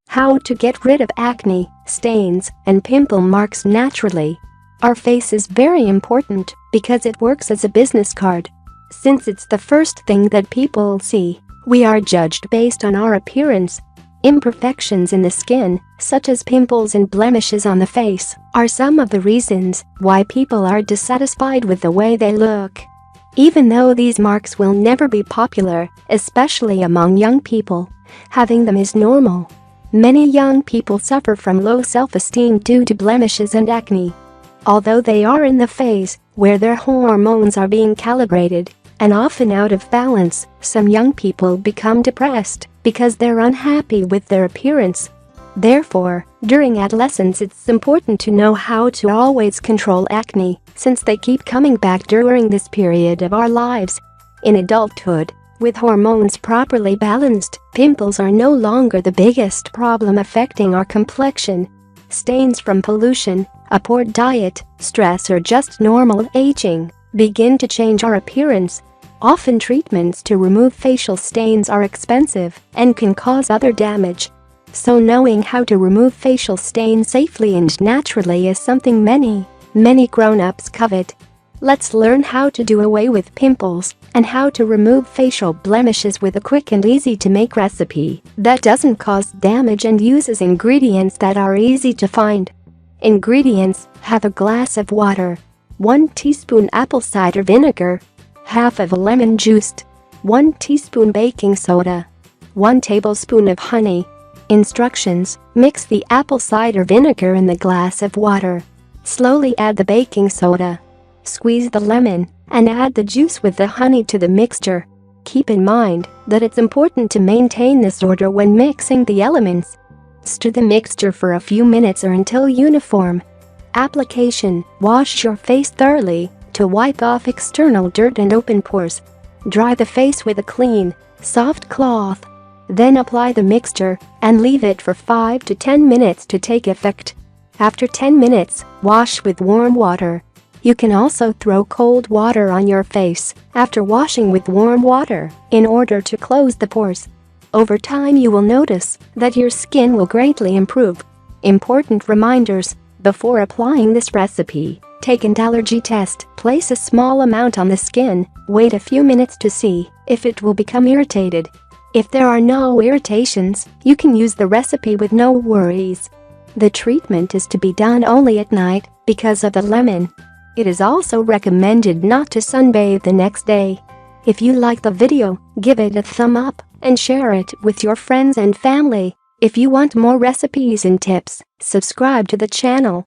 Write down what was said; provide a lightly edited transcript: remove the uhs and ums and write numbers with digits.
How to get rid of acne, stains, and pimple marks naturally. Our face is very important because it works as a business card. Since it's the first thing that people see, we are judged based on our appearance. Imperfections in the skin, such as pimples and blemishes on the face, are some of the reasons why people are dissatisfied with the way they look. Even though these marks will never be popular, especially among young people, having them is normal. Many young people suffer from low self-esteem due to blemishes and acne. Although they are in the phase where their hormones are being calibrated and often out of balance, some young people become depressed because they're unhappy with their appearance. Therefore, during adolescence it's important to know how to always control acne, since they keep coming back during this period of our lives. In adulthood, with hormones properly balanced, pimples are no longer the biggest problem affecting our complexion. Stains from pollution, a poor diet, stress, or just normal aging begin to change our appearance. Often treatments to remove facial stains are expensive and can cause other damage. So knowing how to remove facial stains safely and naturally is something many grown-ups covet. Let's learn how to do away with pimples and how to remove facial blemishes with a quick and easy-to-make recipe that doesn't cause damage and uses ingredients that are easy to find. Ingredients: half a glass of water, 1 teaspoon apple cider vinegar, half of a lemon juice, 1 teaspoon baking soda, 1 tablespoon of honey. Instructions: mix the apple cider vinegar in the glass of water. Slowly add the baking soda. Squeeze the lemon and add the juice with the honey to the mixture. Keep in mind that it's important to maintain this order when mixing the elements. Stir the mixture for a few minutes or until uniform. Application: wash your face thoroughly to wipe off external dirt and open pores. Dry the face with a clean, soft cloth. Then apply the mixture and leave it for 5 to 10 minutes to take effect. After 10 minutes, wash with warm water. You can also throw cold water on your face after washing with warm water in order to close the pores. Over time you will notice that your skin will greatly improve. Important reminders: before applying this recipe, take an allergy test. Place a small amount on the skin, wait a few minutes to see if it will become irritated. If there are no irritations, you can use the recipe with no worries. The treatment is to be done only at night because of the lemon. It is also recommended not to sunbathe the next day. If you like the video, give it a thumb up and share it with your friends and family. If you want more recipes and tips, subscribe to the channel.